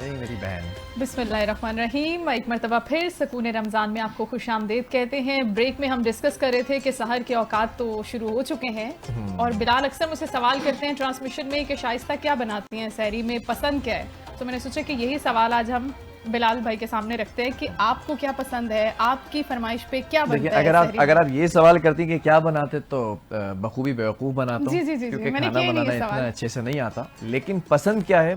یہی میری بہن. بسمillahirrahmanirrahیم. ایک مرتبہ پھر سکون رمضان میں آپ کو خوش آمدید کہتے ہیں. بریک میں ہم ڈسکس کر رہے تھے کہ سحر کے اوقات تو شروع ہو چکے ہیں اور بلال اکثر مجھ سے سوال کرتے ہیں ٹرانسمیشن میں کہ شائستہ کیا بناتی ہیں سحری میں, پسند کیا ہے. تو میں نے سوچا کہ یہی سوال آج ہم بلال بھائی کے سامنے رکھتے ہیں کہ آپ کو کیا پسند ہے, آپ کی فرمائش پہ کیا بنتا ہے سحری میں. اگر آپ یہ سوال کرتی کہ کیا بناتے تو بخوبی بیوقوف بناتا ہوں, جی کیونکہ میں نے کھانا کیا نہیں بنانا یہ سوال. اتنا اچھے سے نہیں آتا. لیکن پسند کیا ہے,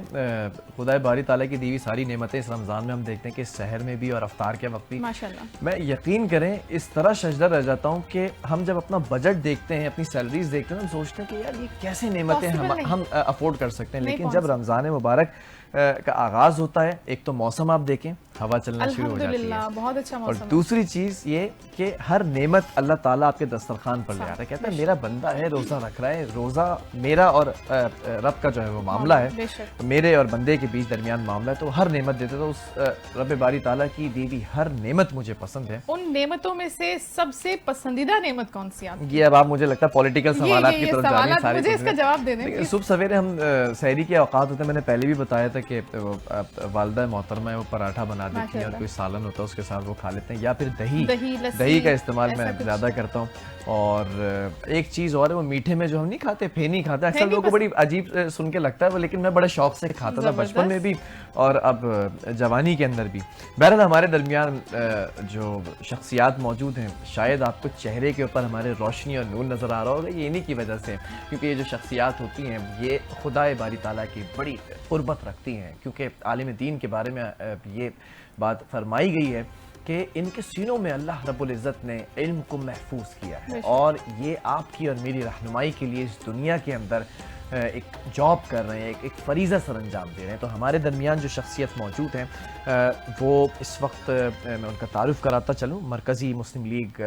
خدا باری تعالیٰ کی دی ہوئی ساری نعمتیں اس رمضان میں ہم دیکھتے ہیں کہ سحر میں بھی اور افطار کے وقت بھی ماشاءاللہ. میں یقین کریں اس طرح شجدہ رہ جاتا ہوں کہ ہم جب اپنا بجٹ دیکھتے ہیں, اپنی سیلریز دیکھتے ہیں, ہم سوچتے ہیں کہ یار یہ کیسے نعمتیں ہم افورڈ کر سکتے ہیں. لیکن جب رمضان مبارک کا آغاز ہوتا ہے, ایک تو موسم آپ دیکھیں, ہوا چلنا شروع ہو جاتی ہے, بہت اچھا موسم. اور دوسری چیز یہ کہ ہر نعمت اللہ تعالیٰ آپ کے دسترخوان پر لے آتا ہے. کہتا ہے میرا بندہ ہے, روزہ رکھ رہا ہے, روزہ میرا اور رب کا جو ہے وہ معاملہ ہے, میرے اور بندے کے بیچ درمیان معاملہ ہے. تو ہر نعمت دیتے تو اس رب باری تعالیٰ کی دی ہوئی ہر نعمت مجھے پسند ہے. ان نعمتوں میں سے سب سے پسندیدہ نعمت کون سی آپ کی؟ یہ اب آپ مجھے لگتا ہے پولیٹیکل سوالات کی طرف جا رہی ہیں ساری. مجھے اس کا جواب دے دیں. صبح سویرے ہم سحری کے اوقات ہوتے ہیں, میں نے پہلے بھی بتایا تھا کہ والدہ محترمہ ہے وہ پراٹھا بنا دیتی ہیں اور کوئی سالن ہوتا ہے اس کے ساتھ وہ کھا لیتے ہیں, یا پھر دہی کا استعمال میں زیادہ کرتا ہوں. اور ایک چیز اور ہے, وہ میٹھے میں جو ہم نہیں کھاتے, پھینی کھاتے ہیں. اکثر لوگوں کو بڑی عجیب سن کے لگتا ہے وہ, لیکن میں بڑے شوق سے کھاتا تھا بچپن میں بھی اور اب جوانی کے اندر بھی. بہرحال ہمارے درمیان جو شخصیات موجود ہیں, شاید آپ کو چہرے کے اوپر ہمارے روشنی اور نور نظر آ رہا ہوگا, یہ انہی کی وجہ سے, کیونکہ یہ جو شخصیات ہوتی ہیں یہ خدا باری تعالیٰ کی بڑی قربت رکھتی ہیں. کیونکہ عالم دین کے بارے میں یہ بات فرمائی گئی ہے کہ ان کے سینوں میں اللہ رب العزت نے علم کو محفوظ کیا ہے, اور یہ آپ کی اور میری رہنمائی کے لیے اس دنیا کے اندر ایک جاب کر رہے ہیں, ایک فریضہ سر انجام دے رہے ہیں. تو ہمارے درمیان جو شخصیت موجود ہیں وہ اس وقت میں ان کا تعارف کراتا چلوں. مرکزی مسلم لیگ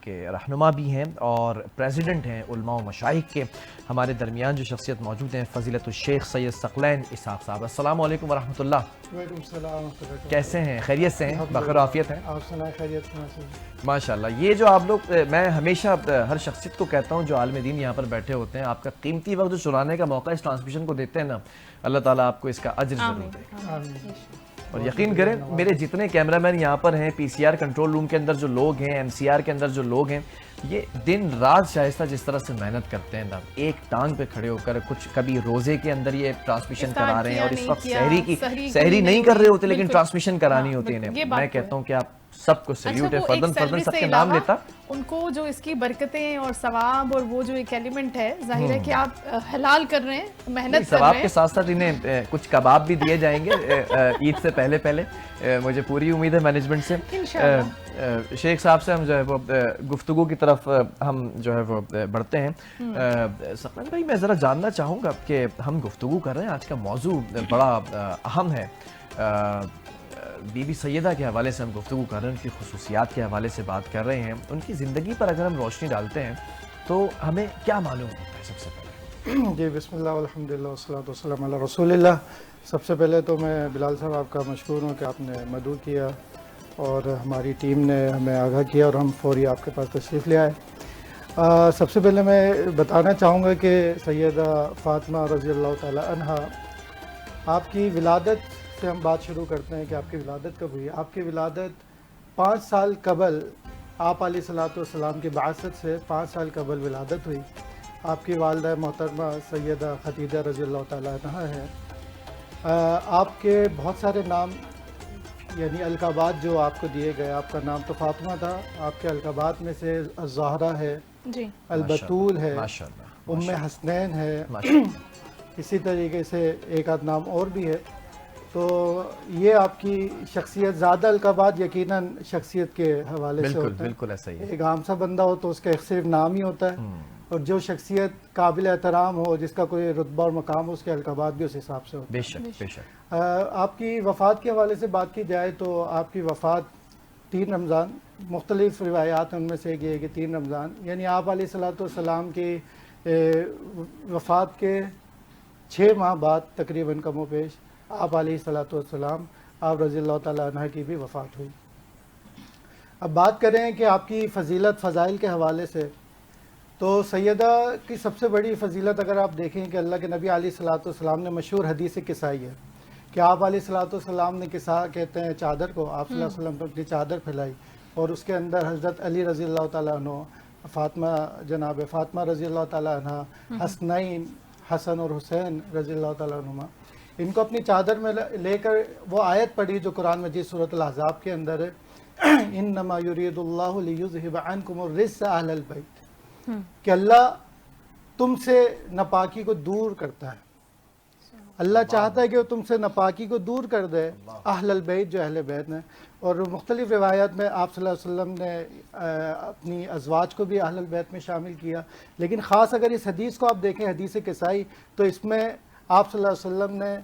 کے رہنما بھی ہیں اور پریزیڈنٹ ہیں علماء و مشائخ کے. ہمارے درمیان جو شخصیت موجود ہیں فضیلت الشیخ سید ثقلین اسحاق صاحب. السلام علیکم ورحمۃ اللہ. وعلیکم السلام. کیسے ہیں, خیریت سے ہیں, بخیر و عافیت ہیں؟ آپ سنائیں خیریت سے. ماشاءاللہ. یہ جو آپ لوگ, میں ہمیشہ ہر شخصیت کو کہتا ہوں جو عالم دین یہاں پر بیٹھے ہوتے ہیں, آپ کا قیمتی وقت جو چرانے کا موقع اس ٹرانسمیشن کو دیتے ہیں نا, اللہ تعالیٰ آپ کو اس کا اجر ضرور دے. اور یقین کریں میرے جتنے کیمرہ مین یہاں پر ہیں, پی سی آر کنٹرول روم کے اندر جو لوگ ہیں, ایم سی آر کے اندر جو لوگ ہیں, یہ دن رات شائستہ جس طرح سے محنت کرتے ہیں نا, ایک ٹانگ پہ کھڑے ہو کر, کچھ کبھی روزے کے اندر یہ ٹرانسمیشن کرا رہے ہیں اور اس وقت سحری نہیں کر رہے ہوتے لیکن ٹرانسمیشن کرانی ہوتی ہے. میں کہتا ہوں کہ آپ سب کو سیلیوٹ ہے, فردن فردن سب کے نام لیتا. ان کو جو اس کی برکتیں اور ثواب اور وہ جو ایک ایلیمنٹ ہے, ظاہر ہے کہ آپ حلال کر رہے ہیں, محنت کر رہے ہیں. ثواب کے ساتھ ساتھ انہیں کچھ کباب بھی دیے جائیں گے عید سے پہلے. مجھے پوری امید ہے مینجمنٹ سے. شیخ صاحب سے ہم جو ہے وہ گفتگو کی طرف ہم جو ہے وہ بڑھتے ہیں. ثقلین بھائی, میں ذرا جاننا چاہوں گا کہ ہم گفتگو کر رہے ہیں, آج کا موضوع بڑا اہم ہے. بی بی سیدہ کے حوالے سے ہم گفتگو کر رہے ہیں, ان کی خصوصیات کے حوالے سے بات کر رہے ہیں. ان کی زندگی پر اگر ہم روشنی ڈالتے ہیں تو ہمیں کیا معلوم ہوتا ہے سب سے پہلے؟ جی بسم اللہ والحمدللہ والصلاۃ والسلام علی رسول اللہ. سب سے پہلے تو میں بلال صاحب آپ کا مشکور ہوں کہ آپ نے مدعو کیا اور ہماری ٹیم نے ہمیں آگاہ کیا اور ہم فوری آپ کے پاس تشریف لے آئے. سب سے پہلے میں بتانا چاہوں گا کہ سیدہ فاطمہ رضی اللہ تعالی عنہا, آپ کی ولادت سے ہم بات شروع کرتے ہیں کہ آپ کی ولادت کب ہوئی. آپ کی ولادت 5 سال قبل, آپ علیہ الصلوۃ والسلام کی بعثت سے 5 سال قبل ولادت ہوئی. آپ کی والدہ محترمہ سیدہ خدیجہ رضی اللہ تعالیٰ عنہا ہے. آپ کے بہت سارے نام یعنی القابات جو آپ کو دیے گئے, آپ کا نام تو فاطمہ تھا, آپ کے القابات میں سے الزہرا ہے, البتول ہے, ام حسنین ہے, اسی طریقے سے ایک آدھ نام اور بھی ہے. تو یہ آپ کی شخصیت, زیادہ القابات یقیناً شخصیت کے حوالے سے ہوتا ہے. بالکل ایسا ہی ہے. ایک عام سا بندہ ہو تو اس کا صرف نام ہی ہوتا ہے, اور جو شخصیت قابل احترام ہو, جس کا کوئی رتبہ اور مقام ہو, اس کے القابات بھی اس حساب سے ہوتے ہیں. بے شک. آپ کی وفات کے حوالے سے بات کی جائے تو آپ کی وفات 3 رمضان, مختلف روایات ہیں, ان میں سے ایک یہ ہے کہ 3 رمضان, یعنی آپ علیہ الصلوۃ والسلام کی وفات کے 6 ماہ بعد تقریباً کم و بیش آپ علیہ الصلوۃ والسلام, آپ رضی اللہ تعالیٰ عنہ کی بھی وفات ہوئی. اب بات کریں کہ آپ کی فضیلت فضائل کے حوالے سے, تو سیدہ کی سب سے بڑی فضیلت اگر آپ دیکھیں کہ اللہ کے نبی علیہ الصلوۃ والسلام نے مشہور حدیث کسائی ہے کہ آپ علیہ الصلوۃ والسلام نے کسا کہتے ہیں چادر کو، آپ صلی اللہ علیہ وسلم نے اپنی چادر پھیلائی اور اس کے اندر حضرت علی رضی اللہ تعالیٰ عنہ، فاطمہ جناب فاطمہ رضی اللہ تعالیٰ عنہ، حسنین حسن اور حسین رضی اللہ تعالیٰ عنہما، ان کو اپنی چادر میں لے کر وہ آیت پڑھی جو قرآن مجید سورۃ الاحزاب کے اندر ہے، انما یرید اللہ لیذھب عنکم الرجس اہل البیت، کہ اللہ تم سے ناپاکی کو دور کرتا ہے، اللہ چاہتا ہے کہ وہ تم سے ناپاکی کو دور کر دے، اہل البیت جو اہل بیت ہیں۔ اور مختلف روایات میں آپ صلی اللہ علیہ وسلم نے اپنی ازواج کو بھی اہل البیت میں شامل کیا، لیکن خاص اگر اس حدیث کو آپ دیکھیں، حدیث کسائی، تو اس میں آپ صلی اللہ علیہ وسلم نے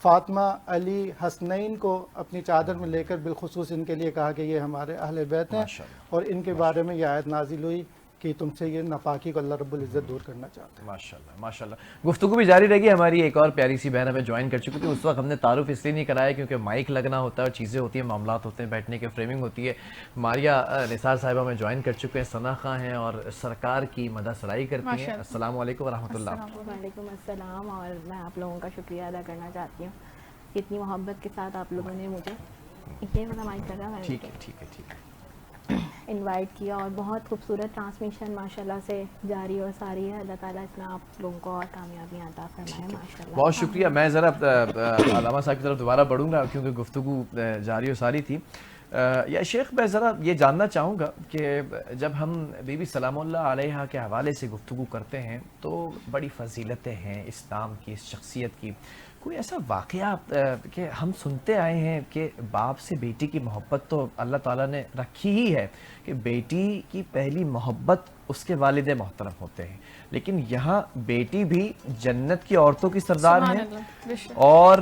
فاطمہ، علی، حسنین کو اپنی چادر میں لے کر بالخصوص ان کے لیے کہا کہ یہ ہمارے اہل بیت ہیں، اور ان کے بارے میں یہ آیت نازل ہوئی کہ تم سے یہ ناپاکی کو اللہ رب العزت دور کرنا چاہتے ہیں۔ ماشاءاللہ ماشاءاللہ، گفتگو بھی جاری رہے گی۔ ہماری ایک اور پیاری سی بہن ہمیں جوائن کر چکی تھی، اس وقت ہم نے تعارف اس لیے نہیں کرایا کیونکہ مائک لگنا ہوتا ہے اور چیزیں ہوتی ہیں، معاملات ہوتے ہیں، بیٹھنے کے فریمنگ ہوتی ہے۔ ماریہ نثار صاحبہ ہمیں جوائن کر چکے ہیں، ثنا خاں ہیں اور سرکار کی مدح سرائی کرتی ہیں۔ السلام علیکم ورحمۃ اللہ۔ وعلیکم السلام، اور میں آپ لوگوں کا شکریہ ادا کرنا چاہتی ہوں، اتنی محبت کے ساتھ آپ لوگوں نے مجھے یہ مائک لگا ٹھیک ہے ٹھیک ہے ٹھیک ہے، انوائٹ کیا، اور بہت خوبصورت ٹرانسمیشن ماشاءاللہ سے جاری اور ساری ہے۔ اللہ تعالیٰ اس میں آپ لوگوں کو اور کامیابیاں عطا فرمائے ماشاءاللہ۔ بہت شکریہ۔ میں ذرا علامہ صاحب کی طرف دوبارہ بڑھوں گا کیونکہ گفتگو جاری و ساری تھی۔ یا شیخ میں ذرا یہ جاننا چاہوں گا کہ جب ہم بی بی سلام اللہ علیہا کے حوالے سے گفتگو کرتے ہیں تو بڑی فضیلتیں ہیں اسلام کی، اس شخصیت کی، کوئی ایسا واقعہ کہ ہم سنتے آئے ہیں کہ باپ سے بیٹی کی محبت تو اللہ تعالیٰ نے رکھی ہی ہے کہ بیٹی کی پہلی محبت اس کے والد محترم ہوتے ہیں، لیکن یہاں بیٹی بھی جنت کی عورتوں کی سردار ہیں، اور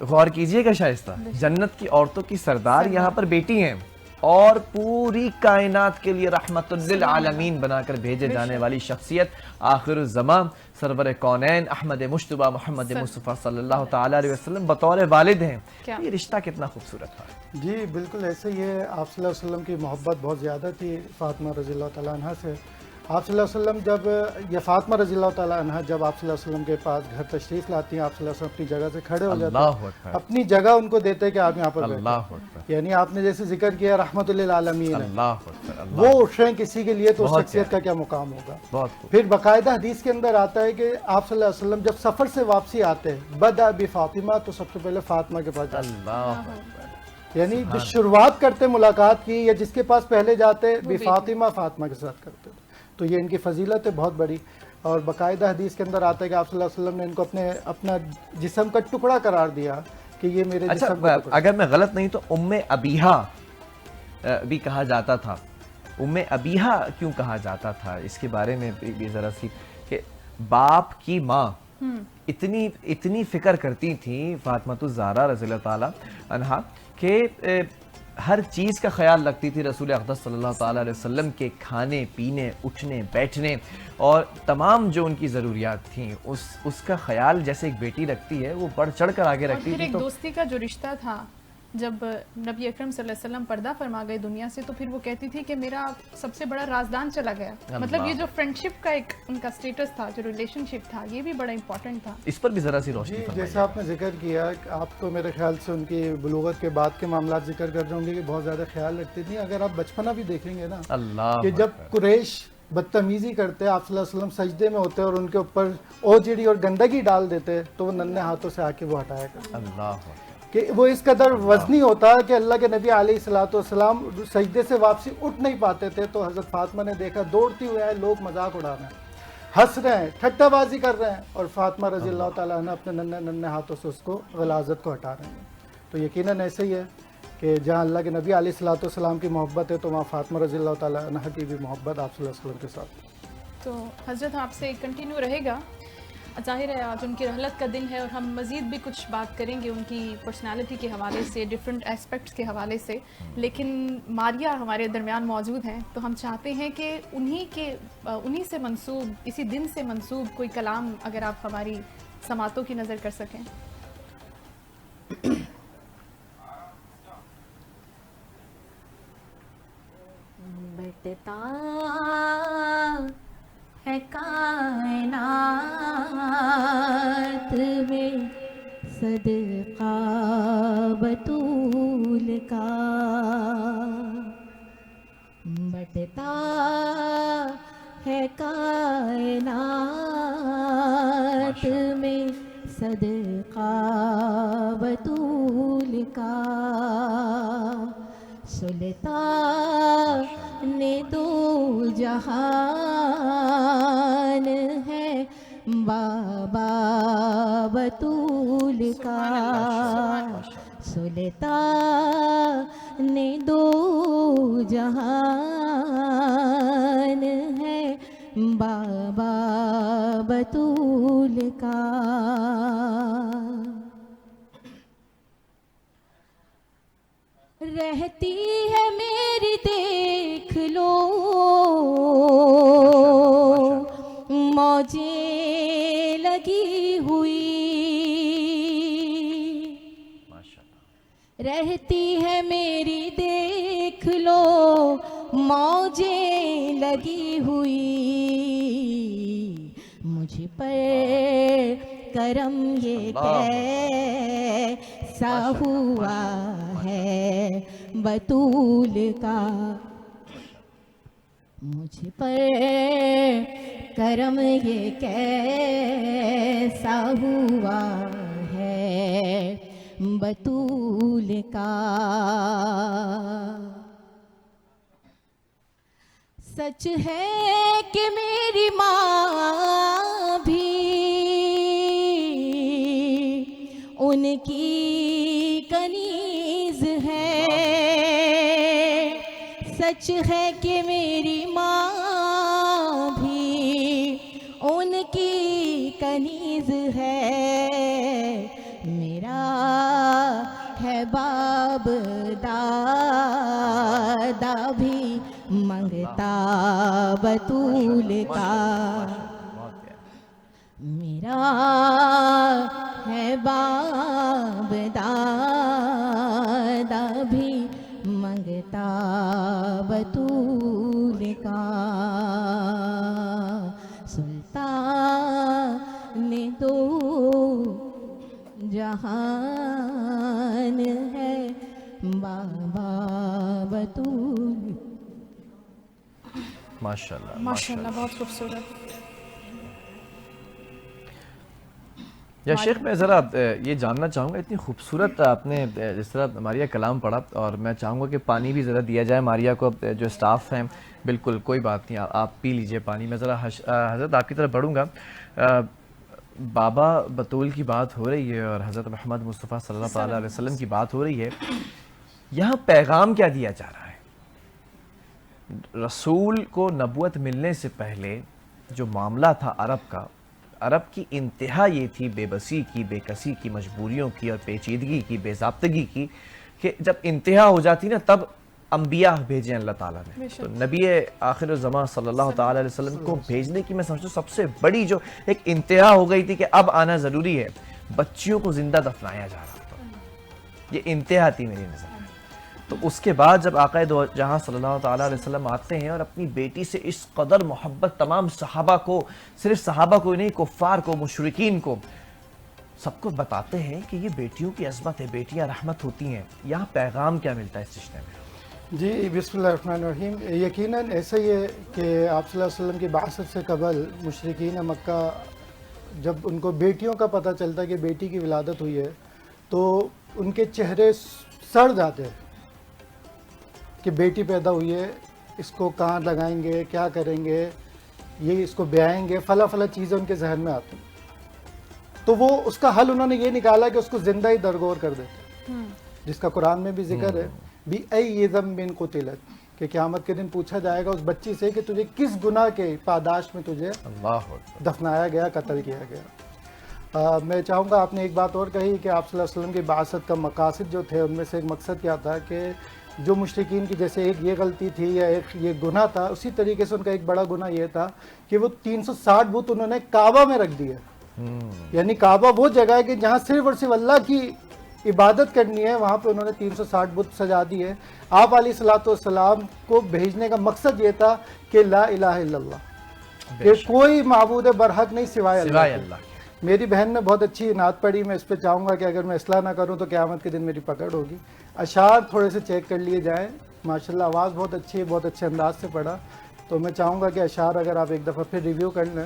غور کیجئے گا شائستہ، جنت کی عورتوں کی سردار یہاں پر بیٹی ہیں، اور پوری کائنات کے لیے رحمت للعالمین بنا کر بھیجے جانے والی شخصیت، آخر الزمان سرور کونین احمد مجتبیٰ محمد مصطفیٰ صلی اللہ تعالیٰ علیہ وسلم بطور والد ہیں۔ یہ رشتہ کتنا خوبصورت تھا؟ جی بالکل ایسے ہی ہے، آپ صلی اللہ علیہ وسلم کی محبت بہت زیادہ تھی فاطمہ رضی اللہ تعالیٰ عنہ سے۔ آپ صلی اللہ علیہ وسلم جب یہ فاطمہ رضی اللہ تعالیٰ عنہ جب آپ صلی اللہ علیہ وسلم کے پاس گھر تشریف لاتی ہیں، آپ صلی اللہ علیہ وسلم اپنی جگہ سے کھڑے ہو جاتے ہیں، اپنی جگہ ان کو دیتے کہ آپ یہاں پر بیٹھیں، یعنی آپ نے جیسے ذکر کیا رحمت للعالمین، وہ اٹھیں کسی کے لیے تو اس شخصیت کا کیا مقام ہوگا۔ پھر باقاعدہ حدیث کے اندر آتا ہے کہ آپ صلی اللہ علیہ وسلم جب سفر سے واپسی آتے ہیں، بدأ بفاطمہ، تو سب سے پہلے فاطمہ کے پاس جاتے، یعنی جو شروعات کرتے ملاقات کی یا جس کے پاس پہلے جاتے بفاطمہ، فاطمہ کے ساتھ کرتے، تو یہ ان کی فضیلت ہے بہت بڑی۔ اور باقاعدہ حدیث کے اندر آتا ہے کہ آپ صلی اللہ علیہ وسلم نے ان کو اپنا جسم کا ٹکڑا قرار دیا کہ یہ میرے جسم کا ٹکڑا۔ اگر میں غلط نہیں تو ام ابیہا بھی کہا جاتا تھا، ام ابیہا کیوں کہا جاتا تھا؟ اس کے بارے میں بھی ذرا سی، کہ باپ کی ماں اتنی فکر کرتی تھیں فاطمہ الزہرا رضی اللہ تعالیٰ عنہا کہ ہر چیز کا خیال رکھتی تھی رسول اقدس صلی اللہ تعالیٰ علیہ وسلم کے کھانے پینے، اٹھنے بیٹھنے اور تمام جو ان کی ضروریات تھیں اس کا خیال جیسے ایک بیٹی رکھتی ہے وہ بڑھ چڑھ کر آگے رکھتی تھی۔ پھر ایک دوستی کا جو رشتہ تھا، جب نبی اکرم صلی اللہ علیہ وسلم پردہ فرما گئے دنیا سے، تو پھر وہ کہتی تھی کہ میرا سب سے بڑا رازدان چلا گیا، مطلب یہ جو فرینڈشپ کا ایک ان کا سٹیٹس تھا، جو ریلیشن شپ تھا، یہ بھی بڑا امپورٹنٹ تھا۔ اس پر بھی ذرا سی روشنی فرمائیے۔ جیسا آپ نے ذکر کیا، آپ تو میرے خیال سے ان کی بلوغت کے بعد کے معاملات ذکر کر رہے ہوں گے کہ بہت زیادہ خیال رکھتی تھیں۔ اگر آپ بچپنا بھی دیکھیں گے نا، کہ جب قریش بدتمیزی کرتے، آپ صلی اللہ علیہ وسلم سجدے میں ہوتے اور ان کے اوپر اوجڑی اور گندگی ڈال دیتے، تو وہ ننھے ہاتھوں سے آ کے وہ ہٹایا کرتے، کہ وہ اس قدر وزنی ہوتا کہ اللہ کے نبی علیہ الصلوۃ والسلام سجدے سے واپسی اٹھ نہیں پاتے تھے، تو حضرت فاطمہ نے دیکھا دوڑتی ہوئے آئے، لوگ مذاق اڑا رہے ہیں، ہنس رہے ہیں، ٹھٹا بازی کر رہے ہیں، اور فاطمہ رضی اللہ تعالیٰ عنہ اپنے ننھے ہاتھوں سے اس کو غلاظت کو ہٹا رہے ہیں۔ تو یقیناً ایسے ہی ہے کہ جہاں اللہ کے نبی علیہ الصلوۃ والسلام کی محبت ہے، تو وہاں فاطمہ رضی اللہ تعالیٰ عنہ کی بھی محبت آپ صلی اللہ علیہ وسلم کے ساتھ۔ تو حضرت آپ سے کنٹینیو رہے گا، ظاہر ہے آج ان کی رحلت کا دن ہے اور ہم مزید بھی کچھ بات کریں گے ان کی پرسنالٹی کے حوالے سے، ڈفرینٹ اسپیکٹس کے حوالے سے، لیکن ماریہ ہمارے درمیان موجود ہیں، تو ہم چاہتے ہیں کہ انہی سے منسوب، اسی دن سے منسوب کوئی کلام اگر آپ ہماری سماعتوں کی نظر کر سکیں۔ بٹتا ہے کائنات میں صدقہ بطول کا بٹتا ہے کائنات میں صدقہ بطول کا سلطان دو جہان ہے بابا بطول کا سلطان دو جہان ہے بابا بطول کا رہتی ہے میری دیکھ لو موجیں لگی ہوئی رہتی ہے میری دیکھ لو موجیں لگی ہوئی مجھ پر کرم یہ کیسا ہوا ہے بطول کا مجھ پر کرم یہ کیسا ہوا ہے بطول کا سچ ہے کہ میری ماں بھی ان کی کنیز ہے سچ ہے کہ میری ماں بھی ان کی کنیز ہے میرا ہے باب دادا بھی منگتا بطول کا میرا ہے باب دادا بھی منگتا بطول کا سلطان دو جہان ہے بابا بطول ماشاءاللہ ماشاءاللہ بہت خوبصورت. یا شیخ میں ذرا یہ جاننا چاہوں گا اتنی خوبصورت آپ نے جس طرح ماریہ کلام پڑھا اور میں چاہوں گا کہ پانی بھی ذرا دیا جائے ماریہ کو جو اسٹاف ہیں بالکل کوئی بات نہیں آپ پی لیجئے پانی میں ذرا حضرت آپ کی طرف بڑھوں گا بابا بطول کی بات ہو رہی ہے اور حضرت محمد مصطفیٰ صلی اللہ علیہ وسلم کی بات ہو رہی ہے یہاں پیغام کیا دیا جا رہا ہے رسول کو نبوت ملنے سے پہلے جو معاملہ تھا عرب کی انتہا یہ تھی بے بسی کی بے کسی کی مجبوریوں کی اور پیچیدگی کی بے ضابطگی کی کہ جب انتہا ہو جاتی نا تب انبیاء بھیجے اللہ تعالیٰ نے تو نبی آخر الزمان صلی اللہ تعالیٰ علیہ وسلم کو بھیجنے کی میں سمجھتا ہوں سب سے بڑی جو ایک انتہا ہو گئی تھی کہ اب آنا ضروری ہے بچیوں کو زندہ دفنایا جا رہا تھا یہ انتہا تھی میری نظر میں تو اس کے بعد جب آقا دو جہاں صلی اللہ تعالیٰ علیہ وسلم آتے ہیں اور اپنی بیٹی سے اس قدر محبت تمام صحابہ کو صرف صحابہ کو نہیں کفار کو مشرکین کو سب کو بتاتے ہیں کہ یہ بیٹیوں کی عظمت ہے بیٹیاں رحمت ہوتی ہیں یہاں پیغام کیا ملتا ہے اس رشتے میں جی بسم اللہ الرحمن الرحیم یقیناً ایسا ہی ہے کہ آپ صلی اللہ علیہ وسلم کی بعثت سے قبل مشرکین مکہ جب ان کو بیٹیوں کا پتہ چلتا ہے کہ بیٹی کی ولادت ہوئی ہے تو ان کے چہرے سڑ جاتے ہیں کہ بیٹی پیدا ہوئی ہے اس کو کہاں لگائیں گے کیا کریں گے یہ اس کو بیائیں گے فلاں چیزیں ان کے ذہن میں آتی ہیں تو وہ اس کا حل انہوں نے یہ نکالا کہ اس کو زندہ ہی درگور کر دیتے جس کا قرآن میں بھی ذکر ہے بھی ای ذنب قتلت کہ قیامت کے دن پوچھا جائے گا اس بچی سے کہ تجھے کس گناہ کے پاداش میں تجھے دفنایا گیا قتل کیا گیا میں چاہوں گا آپ نے ایک بات اور کہی کہ آپ صلی اللہ علیہ وسلم کی بعثت کا مقاصد جو تھے ان میں سے ایک مقصد کیا تھا کہ جو مشرکین کی جیسے ایک یہ غلطی تھی یا ایک یہ گناہ تھا اسی طریقے سے ان کا ایک بڑا گناہ یہ تھا کہ وہ 360 بت انہوں نے کعبہ میں رکھ دیے یعنی کعبہ وہ جگہ ہے کہ جہاں صرف اور صرف اللہ کی عبادت کرنی ہے وہاں پہ انہوں نے 360 بت سجا دیے آپ علیہ السلام کو بھیجنے کا مقصد یہ تھا کہ لا الہ الا اللہ کہ کوئی معبود برحق نہیں سوائے اللہ میری بہن نے بہت اچھی نعت پڑھی, میں اس پہ چاہوں گا کہ اگر میں اصلاح نہ کروں تو قیامت کے دن میری پکڑ ہوگی. اشعار تھوڑے سے چیک کر لیے جائیں, ماشاءاللہ آواز بہت اچھی ہے, بہت اچھے انداز سے پڑھا. تو میں چاہوں گا کہ اشعار اگر آپ ایک دفعہ پھر ریویو کر لیں.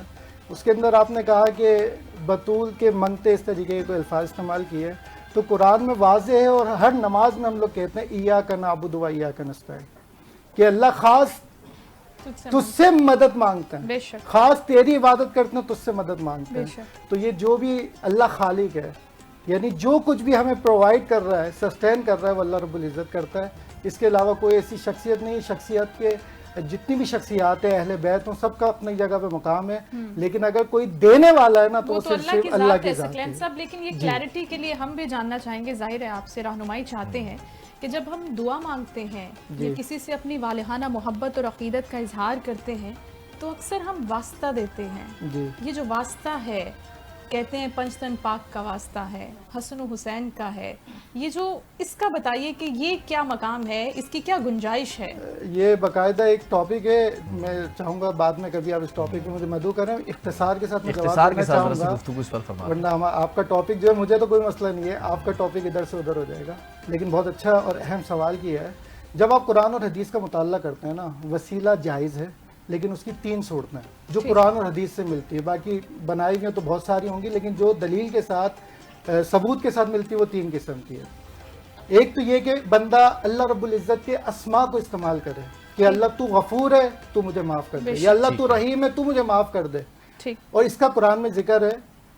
اس کے اندر آپ نے کہا کہ بطول کے منگتے اس طریقے کے کوئی الفاظ استعمال کیے, تو قرآن میں واضح ہے اور ہر نماز میں ہم لوگ کہتے ہیں ایاک نعبد و ایاک نستعین, کہ اللہ خاص تجھ سے مدد مانگتے ہیں, خاص تیری عبادت کرتے ہیں, تجھ سے مدد مانگتے ہیں. تو یہ جو بھی اللہ خالق ہے, یعنی جو کچھ بھی ہمیں پرووائڈ کر رہا ہے, سسٹین کر رہا ہے, وہ اللہ رب العزت کرتا ہے. اس کے علاوہ کوئی ایسی شخصیت نہیں. شخصیت کے جتنی بھی شخصیات ہیں, اہل بیت ہوں, سب کا اپنی جگہ پہ مقام ہے, لیکن اگر کوئی دینے والا ہے نا تو صرف اللہ کی ذات ہے. صاحب لیکن یہ کلیئرٹی کے لیے ہم بھی جاننا چاہیں گے, ظاہر ہے آپ سے رہنمائی چاہتے ہیں کہ جب ہم دعا مانگتے ہیں یا کسی سے اپنی والہانہ محبت اور عقیدت کا اظہار کرتے ہیں تو اکثر ہم واسطہ دیتے ہیں. یہ جو واسطہ ہے, کہتے ہیں پنجتن پاک کا واسطہ ہے, حسن و حسین کا ہے, یہ جو اس کا بتائیے کہ یہ کیا مقام ہے, اس کی کیا گنجائش ہے؟ یہ باقاعدہ ایک ٹاپک ہے, میں چاہوں گا بعد میں کبھی آپ اس ٹاپک میں مجھے مدعو کریں, اختصار کے ساتھ میں جواب دینا چاہوں گا, ورنہ آپ کا ٹاپک جو ہے مجھے تو کوئی مسئلہ نہیں ہے, آپ کا ٹاپک ادھر سے ادھر ہو جائے گا. لیکن بہت اچھا اور اہم سوال کیا ہے. جب آپ قرآن اور حدیث کا مطالعہ کرتے ہیں نا, وسیلہ جائز ہے, لیکن اس کی 3 صورتیں جو قرآن اور حدیث سے ملتی ہے, باقی بنائی ہوئی تو بہت ساری ہوں گی, لیکن جو دلیل کے ساتھ ثبوت کے ساتھ ملتی ہے وہ 3 قسم کی ہے. ایک تو یہ کہ بندہ اللہ رب العزت کے اسماء کو استعمال کرے, کہ اللہ تو غفور ہے تو مجھے معاف کر دے, یا اللہ تو رحیم ہے تو مجھے معاف کر دے. اور اس کا قرآن میں ذکر ہے,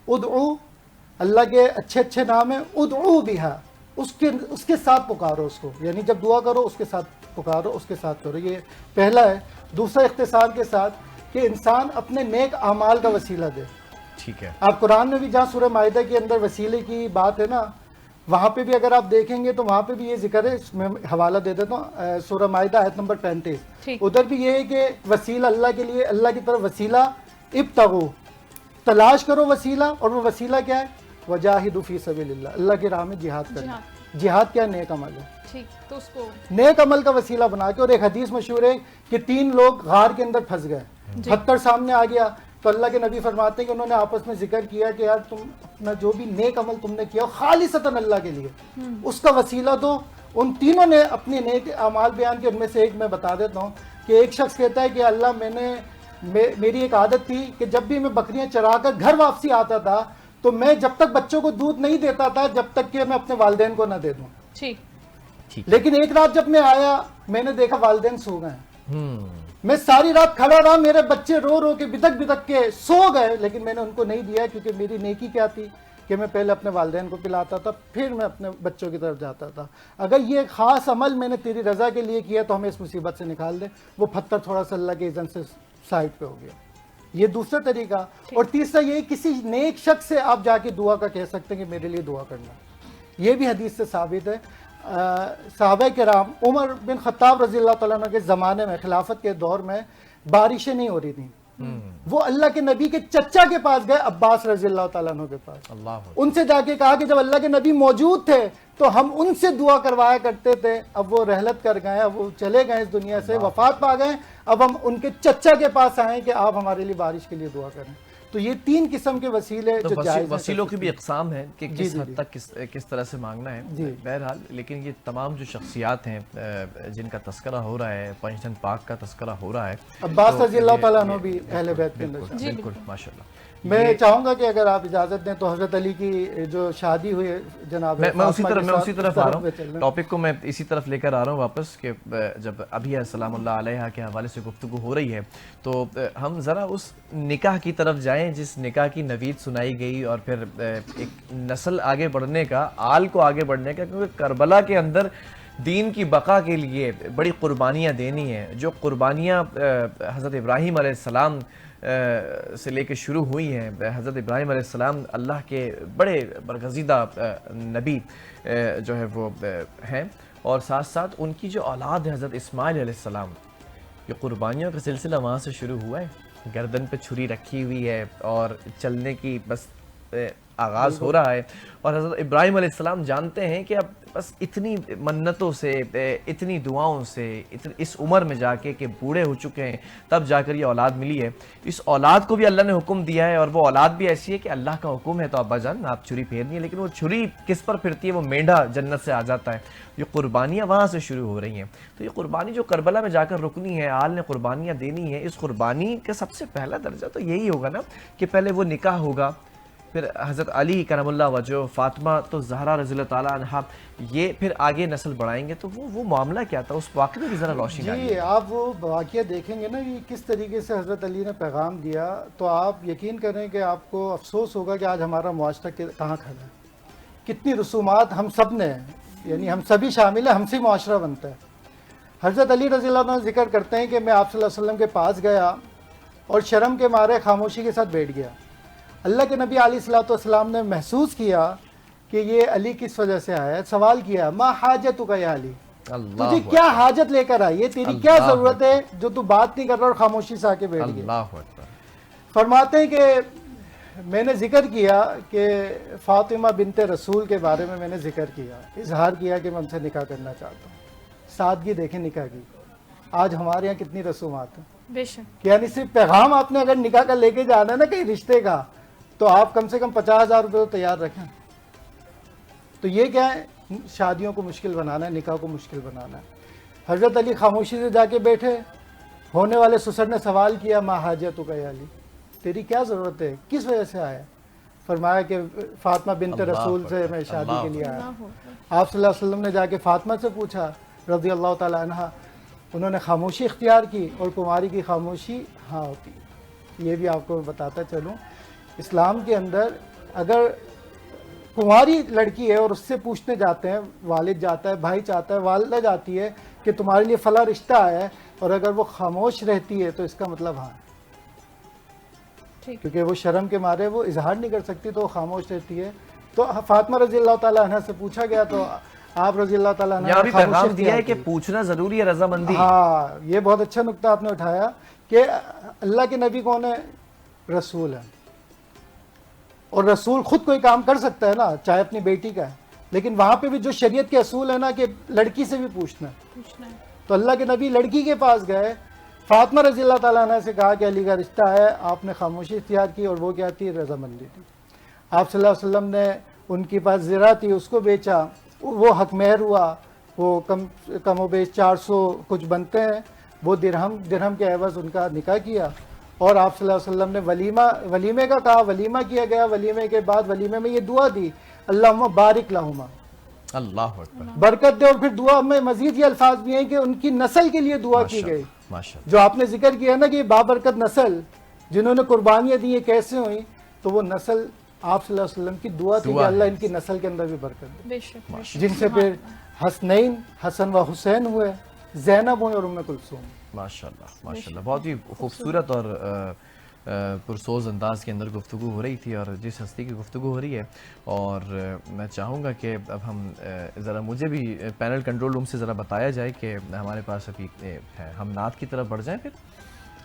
ادعو, اللہ کے اچھے اچھے نام ہیں, ادعو بہا, اس کے ساتھ پکارو اس کو, یعنی جب دعا کرو اس کے ساتھ پکارو, اس کے ساتھ کرو. یہ پہلا ہے. دوسرا اختصار کے ساتھ کہ انسان اپنے نیک اعمال کا وسیلہ دے. ٹھیک ہے, آپ قرآن میں بھی جہاں سورہ مائدہ کے اندر وسیلے کی بات ہے نا, وہاں پہ بھی اگر آپ دیکھیں گے تو وہاں پہ بھی یہ ذکر ہے, میں حوالہ دے دیتا ہوں, سورہ مائدہ آیت نمبر 35, ادھر بھی یہ ہے کہ وسیلہ اللہ کے لیے, اللہ کی طرف وسیلہ ابتغوا, تلاش کرو وسیلہ, اور وہ وسیلہ کیا ہے, وجاہدوا فی سبیل اللہ, اللہ کی راہ میں جہاد کرنا. جہاد کیا نیک عمل ہے, تو اس کو نیک عمل کا وسیلہ بنا کے. اور ایک حدیث مشہور ہے کہ 3 لوگ غار کے اندر پھنس گئے, پتھر سامنے آ گیا, تو اللہ کے نبی فرماتے ہیں کہ انہوں نے آپس میں ذکر کیا کہ یار تم اپنا جو بھی نیک عمل تم نے کیا خالصتاً اللہ کے لیے, اس کا وسیلہ دو. ان تینوں نے اپنے نیک اعمال بیان کیے. ان میں سے ایک میں بتا دیتا ہوں کہ ایک شخص کہتا ہے کہ اللہ میری ایک عادت تھی کہ جب بھی میں بکریاں چرا کر گھر واپسی آتا تھا تو میں جب تک بچوں کو دودھ نہیں دیتا تھا جب تک کہ میں اپنے والدین کو نہ دے دوں. لیکن ایک رات جب میں آیا, میں نے دیکھا والدین سو گئے. میں ساری رات کھڑا رہا, میرے بچے رو رو کے بدک کے سو گئے, لیکن میں نے ان کو نہیں دیا, کیونکہ میری نیکی کیا تھی کہ میں پہلے اپنے والدین کو پلاتا تھا, پھر میں اپنے بچوں کی طرف جاتا تھا. اگر یہ خاص عمل میں نے تیری رضا کے لیے کیا تو ہمیں اس مصیبت سے نکال دے. وہ پتھر تھوڑا سا اللہ کے اذن سے سائڈ پہ ہو گیا. یہ دوسرا طریقہ. اور تیسرا یہ کسی نیک شخص سے آپ جا کے دعا کا کہہ سکتے ہیں کہ میرے لیے دعا کرنا. یہ بھی حدیث سے ثابت ہے. صحابہ کرام, عمر بن خطاب رضی اللہ تعالیٰ عنہ کے زمانے میں, خلافت کے دور میں بارشیں نہیں ہو رہی تھیں, وہ اللہ کے نبی کے چچا کے پاس گئے, عباس رضی اللہ تعالیٰ عنہ کے پاس. ان سے جا کے کہا کہ جب اللہ کے نبی موجود تھے تو ہم ان سے دعا کروایا کرتے تھے, اب وہ رحلت کر گئے, اب وہ چلے گئے اس دنیا سے, وفات پا گئے, اب ہم ان کے چچا کے پاس آئیں کہ آپ ہمارے لیے بارش کے لیے دعا کریں. تو یہ 3 قسم کے وسیلے جو جائز ہیں. وسیلوں کی بھی اقسام ہیں کہ کس حد تک کس طرح سے مانگنا ہے. بہرحال لیکن یہ تمام جو شخصیات ہیں جن کا تذکرہ ہو رہا ہے, پنجتن پاک کا تذکرہ ہو رہا ہے, عباس رضی اللہ تعالیٰ عنہ بھی اہل بیت کے اندر. بالکل ماشاءاللہ. میں چاہوں گا کہ اگر آپ اجازت دیں تو حضرت علی کی جو شادی ہوئی جناب, میں اسی طرف آ رہا ہوں, ٹاپک کو میں اسی طرف لے کر آ رہا ہوں واپس, کہ جب ابھی سلام اللہ علیہ کے حوالے سے گفتگو ہو رہی ہے تو ہم ذرا اس نکاح کی طرف جائیں جس نکاح کی نوید سنائی گئی, اور پھر ایک نسل آگے بڑھنے کا, آل کو آگے بڑھنے کا, کیونکہ کربلا کے اندر دین کی بقا کے لیے بڑی قربانیاں دینی ہیں. جو قربانیاں حضرت ابراہیم علیہ السلام سے لے کے شروع ہوئی ہیں. حضرت ابراہیم علیہ السلام اللہ کے بڑے برگزیدہ نبی جو ہے وہ ہیں, اور ساتھ ساتھ ان کی جو اولاد ہے حضرت اسماعیل علیہ السلام, یہ قربانیوں کا سلسلہ وہاں سے شروع ہوا ہے. گردن پہ چھری رکھی ہوئی ہے اور چلنے کی بس آغاز ہو رہا ہے، اور حضرت ابراہیم علیہ السلام جانتے ہیں کہ اب بس اتنی منتوں سے، اتنی دعاؤں سے، اس عمر میں جا کے کہ بوڑھے ہو چکے ہیں تب جا کر یہ اولاد ملی ہے، اس اولاد کو بھی اللہ نے حکم دیا ہے، اور وہ اولاد بھی ایسی ہے کہ اللہ کا حکم ہے تو ابا جان آپ چھری پھیرنی ہے، لیکن وہ چھری کس پر پھرتی ہے؟ وہ مینڈھا جنت سے آ جاتا ہے، یہ قربانیاں وہاں سے شروع ہو رہی ہیں۔ تو یہ قربانی جو کربلا میں جا کر رکنی ہے، آل نے قربانیاں دینی ہے، اس قربانی کا سب سے پہلا درجہ تو یہی ہوگا نا کہ پہلے وہ نکاح ہوگا، پھر حضرت علی کرم اللہ وجہ، فاطمہ تو زہرا رضی اللہ تعالیٰ عنہا، یہ پھر آگے نسل بڑھائیں گے، تو وہ معاملہ کیا تھا اس واقعے میں بھی ذرا روشنی ڈالیے۔ جی آپ وہ واقعہ دیکھیں گے نا کہ کس طریقے سے حضرت علی نے پیغام دیا، تو آپ یقین کریں کہ آپ کو افسوس ہوگا کہ آج ہمارا معاشرہ کہاں کھڑا ہے، کتنی رسومات ہم سب نے، یعنی ہم سبھی شامل ہیں، ہم سے معاشرہ بنتا ہے۔ حضرت علی رضی اللہ عنہ ذکر کرتے ہیں کہ میں آپ صلی اللہ علیہ وسلم کے پاس گیا اور شرم کے مارے خاموشی کے ساتھ بیٹھ گیا۔ اللہ کے نبی علیہ الصلوۃ والسلام نے محسوس کیا کہ یہ علی کس وجہ سے آیا ہے، سوال کیا ما حاجتک یا علی، تجھے کیا حاجت لے کر آئی ہے، تیری کیا ضرورت ہے جو تو بات نہیں کر رہا اور خاموشی سے آ کے بیٹھ گیا۔ اللہ اکبر۔ فرماتے ہیں کہ میں نے ذکر کیا کہ فاطمہ بنت رسول کے بارے میں نے ذکر کیا، اظہار کیا کہ میں ان سے نکاح کرنا چاہتا ہوں۔ سادگی دیکھیں نکاح کی، آج ہمارے یہاں کتنی رسومات ہیں، بے شک، یعنی صرف پیغام آپ نے اگر نکاح کا لے کے جانا ہے نا کہیں رشتے کا، تو آپ کم سے کم 50,000 روپے تو تیار رکھیں۔ تو یہ کیا ہے، شادیوں کو مشکل بنانا ہے، نکاح کو مشکل بنانا ہے۔ حضرت علی خاموشی سے جا کے بیٹھے، ہونے والے سسر نے سوال کیا ما حاجتک یا علی، تیری کیا ضرورت ہے، کس وجہ سے آیا؟ فرمایا کہ فاطمہ بنت رسول سے میں شادی کے لیے آیا۔ آپ صلی اللہ علیہ وسلم نے جا کے فاطمہ سے پوچھا رضی اللہ تعالی عنہ، انہوں نے خاموشی اختیار کی، اور کماری کی خاموشی ہاں ہوتی ہے۔ یہ بھی آپ کو بتاتا چلوں، اسلام کے اندر اگر کماری لڑکی ہے اور اس سے پوچھنے جاتے ہیں، والد جاتا ہے، بھائی چاہتا ہے، والدہ جاتی ہے کہ تمہارے لیے فلاں رشتہ آیا ہے، اور اگر وہ خاموش رہتی ہے تو اس کا مطلب ہاں ہے، کیونکہ وہ شرم کے مارے وہ اظہار نہیں کر سکتی تو وہ خاموش رہتی ہے۔ تو فاطمہ رضی اللہ تعالیٰ عنہ سے پوچھا گیا تو آپ رضی اللہ تعالیٰ عنہ یہاں بھی پیغام دیا ہے کہ پوچھنا ضروری ہے، رضامندی۔ ہاں یہ بہت اچھا نقطہ آپ نے اٹھایا کہ اللہ کے نبی کون ہے؟ رسول ہے، اور رسول خود کوئی کام کر سکتا ہے نا، چاہے اپنی بیٹی کا ہے، لیکن وہاں پہ بھی جو شریعت کے اصول ہے نا کہ لڑکی سے بھی پوچھنا ہے، تو اللہ کے نبی لڑکی کے پاس گئے، فاطمہ رضی اللہ تعالیٰ عنہ سے کہا کہ علی کا رشتہ ہے، آپ نے خاموشی اختیار کی، اور وہ کیا تھی؟ رضامندی تھی۔ آپ صلی اللہ علیہ وسلم نے ان کے پاس زرہ تھی، اس کو بیچا، وہ حق مہر ہوا، وہ کم و بیش 400 کچھ بنتے ہیں، وہ درہم کے عوض ان کا نکاح کیا، اور آپ صلی اللہ علیہ وسلم نے ولیمے کا کہا، ولیمہ کیا گیا، ولیمے کے بعد ولیمے میں یہ دعا دی اللہم بارک لہما، اللہ اکبر، برکت دے، اور پھر دعا میں مزید یہ الفاظ بھی ہیں کہ ان کی نسل کے لیے دعا کی گئی، ماشاءاللہ۔ جو آپ نے ذکر کیا نا کہ بابرکت نسل جنہوں نے قربانیاں دی ہیں کیسے ہوئیں، تو وہ نسل آپ صلی اللہ علیہ وسلم کی دعا تھی کہ اللہ ان کی نسل کے اندر بھی برکت دے، بے شک، بے شک، جن سے پھر حسنین، حسن و حسین ہوئے، زینب ہوئے، اور ام کلثوم۔ ماشاءاللہ ماشاءاللہ، بہت ہی خوبصورت اور پرسوز انداز کے اندر گفتگو ہو رہی تھی، اور جس ہستی کی گفتگو ہو رہی ہے، اور میں چاہوں گا کہ اب ہم ذرا مجھے بھی پینل کنٹرول روم سے ذرا بتایا جائے کہ ہمارے پاس ابھی ہے، ہم نعت کی طرف بڑھ جائیں پھر۔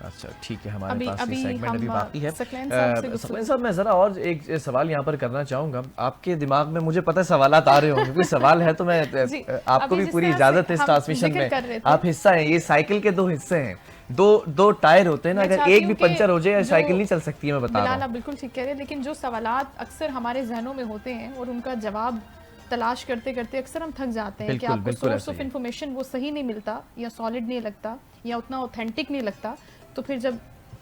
اچھا ٹھیک ہے، ہمارے پاس یہ سیگمنٹ ابھی باقی ہے۔ سکلین صاحب میں ذرا اور ایک سوال یہاں پر کرنا چاہوں گا، آپ کے دماغ میں مجھے پتہ ہے سوالات آ رہے ہوں گے، کوئی سوال ہے تو میں آپ کو بھی پوری اجازت ہے اس ٹرانسمیشن میں، آپ حصہ ہیں، یہ سائیکل کے 2 حصے ہیں، دو ٹائر ہوتے ہیں نا، اگر ایک بھی پنچر ہو جائے سائیکل نہیں چل سکتی ہے، میں بتا رہا ہوں۔ بالکل ٹھیک کہہ رہے ہیں، لیکن جو سوالات اکثر ہمارے ذہنوں میں ہوتے ہیں اور ان کا جواب تلاش کرتے کرتے اکثر ہم تھک جاتے ہیں کہ آپ کو سورس آف انفارمیشن وہ صحیح نہیں ملتا، یا سالڈ نہیں لگتا، یا اتنا اوتھینٹک نہیں لگتا، تو پھر جب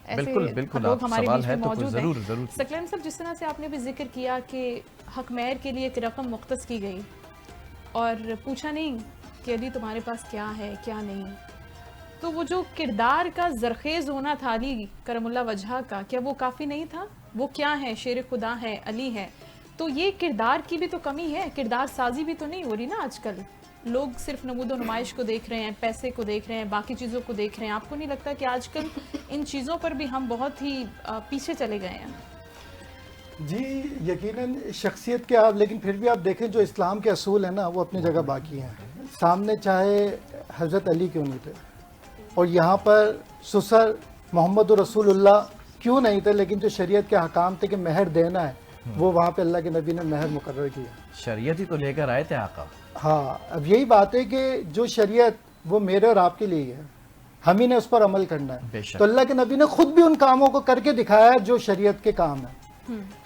ایسے لوگ ہمارے بیچ میں موجود ہیں۔ سکلین صاحب، جس طرح سے آپ نے بھی ذکر کیا کہ حق مہر کے لیے ایک رقم مختص کی گئی، اور پوچھا نہیں کہ علی تمہارے پاس کیا ہے کیا نہیں، تو وہ جو کردار کا زرخیز ہونا تھا علی کرم اللہ وجہہ کا، کیا وہ کافی نہیں تھا؟ وہ کیا ہے؟ شیر خدا ہے، علی ہے، تو یہ کردار کی بھی تو کمی ہے، کردار سازی بھی تو نہیں ہو رہی نا آج کل۔ لوگ صرف نمود و نمائش کو دیکھ رہے ہیں، پیسے کو دیکھ رہے ہیں، باقی چیزوں کو دیکھ رہے ہیں۔ آپ کو نہیں لگتا کہ آج کل ان چیزوں پر بھی ہم بہت ہی پیچھے چلے گئے ہیں؟ جی یقیناً شخصیت کے آپ، لیکن پھر بھی آپ دیکھیں جو اسلام کے اصول ہیں نا وہ اپنی جگہ باقی ہیں۔ سامنے چاہے حضرت علی کیوں نہیں تھے، اور یہاں پر سسر محمد رسول اللہ کیوں نہیں تھے، لیکن جو شریعت کے حکام تھے کہ مہر دینا ہے وہ وہاں پہ اللہ کے نبی نے مہر مقرر کیا. شریعت ہی تو لے کر آئے تھے آقا. ہاں اب یہی بات ہے کہ جو شریعت وہ میرے اور آپ کے لیے ہی ہے, ہم ہی نے اس پر عمل کرنا ہے. تو اللہ کے نبی نے خود بھی ان کاموں کو کر کے دکھایا جو شریعت کے کام ہیں.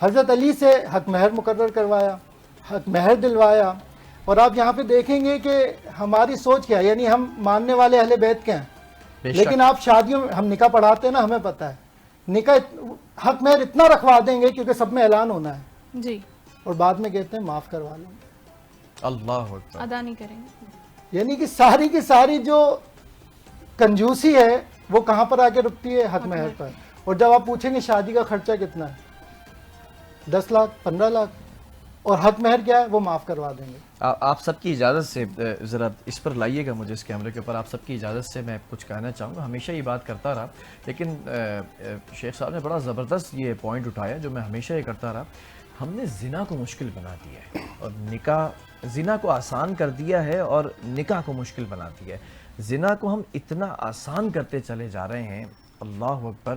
حضرت علی سے حق مہر مقرر کروایا, حق مہر دلوایا. اور آپ یہاں پہ دیکھیں گے کہ ہماری سوچ کیا ہے, یعنی ہم ماننے والے اہل بیت کے ہیں, لیکن آپ شادیوں میں ہم نکاح پڑھاتے ہیں نا, ہمیں پتہ ہے نکاح حق مہر اتنا رکھوا دیں گے کیونکہ سب میں اعلان ہونا ہے جی, اور بعد میں کہتے ہیں معاف کروا لیں گے, اللہ اکبر. ادا نہیں کریں گے. یعنی کہ ساری کی ساری جو کنجوسی ہے وہ کہاں پر آ کے رکتی ہے, حق مہر پر. اور جب آپ پوچھیں گے شادی کا خرچہ کتنا ہے, 10 لاکھ 15 لاکھ, اور حق مہر کیا ہے, وہ معاف کروا دیں گے. آپ سب کی اجازت سے ذرا اس پر لائیے گا مجھے اس کیمرے کے اوپر. آپ سب کی اجازت سے میں کچھ کہنا چاہوں گا. ہمیشہ یہ بات کرتا رہا, لیکن شیخ صاحب نے بڑا زبردست یہ پوائنٹ اٹھایا جو میں ہمیشہ یہ کرتا رہا. ہم نے زنا کو مشکل بنا دیا ہے اور نکاح, زنا کو آسان کر دیا ہے اور نکاح کو مشکل بنا دیا ہے. زنا کو ہم اتنا آسان کرتے چلے جا رہے ہیں, اللہ اکبر,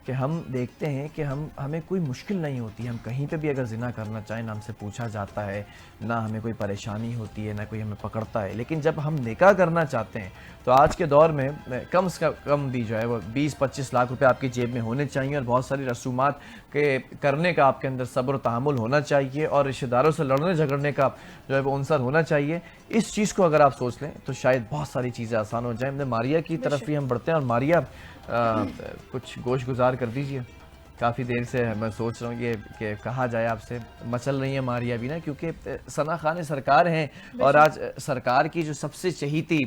کہ ہم دیکھتے ہیں کہ ہمیں کوئی مشکل نہیں ہوتی. ہم کہیں پہ بھی اگر زنا کرنا چاہیں نہ ہم سے پوچھا جاتا ہے, نہ ہمیں کوئی پریشانی ہوتی ہے, نہ کوئی ہمیں پکڑتا ہے. لیکن جب ہم نکاح کرنا چاہتے ہیں تو آج کے دور میں کم سے کم بھی جو ہے وہ 20-25 لاکھ روپے آپ کی جیب میں ہونے چاہیے, اور بہت ساری رسومات کے کرنے کا آپ کے اندر صبر و تحمل ہونا چاہیے, اور رشتہ داروں سے لڑنے جھگڑنے کا جو ہے وہ عنصر ہونا چاہیے. اس چیز کو اگر آپ سوچ لیں تو شاید بہت ساری چیزیں آسان ہو جائیں. ماریا کی طرف بھی ہم بڑھتے ہیں, اور ماریا کچھ گوشت گزار کر دیجئے. کافی دیر سے میں سوچ رہا ہوں کہ کہا جائے آپ سے, مچل رہی ہیں ماریا بھی نا, کیونکہ ثنا خان سرکار ہیں, اور آج سرکار کی جو سب سے چہیتی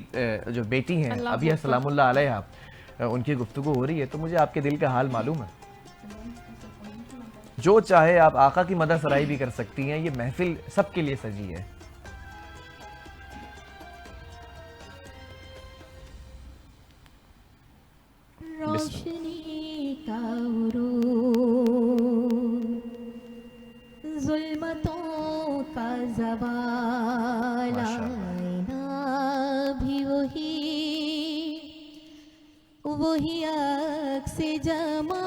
جو بیٹی ہیں ابھی سلام اللہ علیہ, ان کی گفتگو ہو رہی ہے. تو مجھے آپ کے دل کا حال معلوم ہے. جو چاہے آپ آقا کی مدح سرائی بھی کر سکتی ہیں, یہ محفل سب کے لیے سجی ہے. روشنی کا عروج, ظلمتوں کا زوال, آئینہ بھی وہی عکس جمال,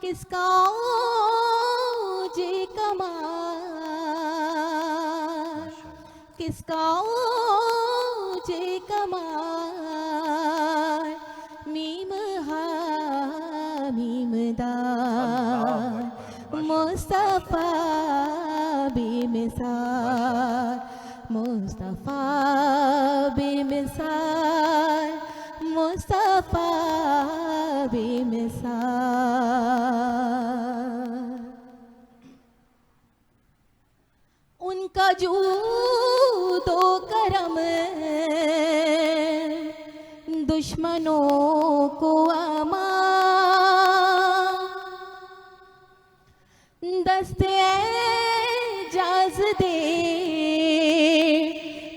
کس کا اوج کمال, کس کا اوج کمال, میم ہا میم دار, مصطفیٰ بے مثال, مصطفیٰ بے مثال, مصطفیٰ بے مثال. ان کا جود و کرم دشمنوں کو امان, دست اعجاز دے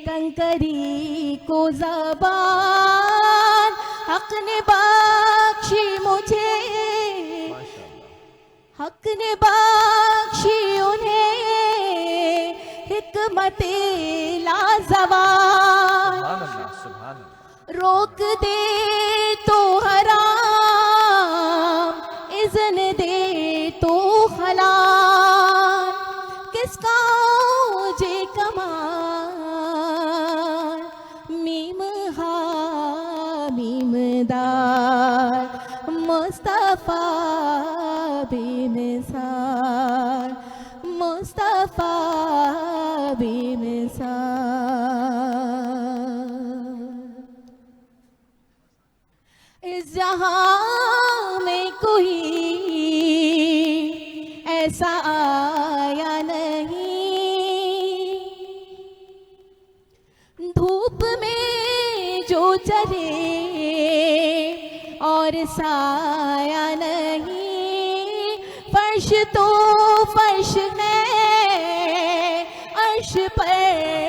کنکری کو زبان, حق نے بخشی مجھے, حق نے بخشی انہیں حکمت لازوال, روک دے تو حرام, اذن دے تو حلال, کس کا اوج کمال, میم ہا میم دار, مصطفیٰ بے مثال, مصطفیٰ بے مثال. اس جہاں میں کوئی ایسا آیا نہیں, دھوپ میں جو چلے اور سایہ نہیں, فرش تو فرش ہے, عرش پر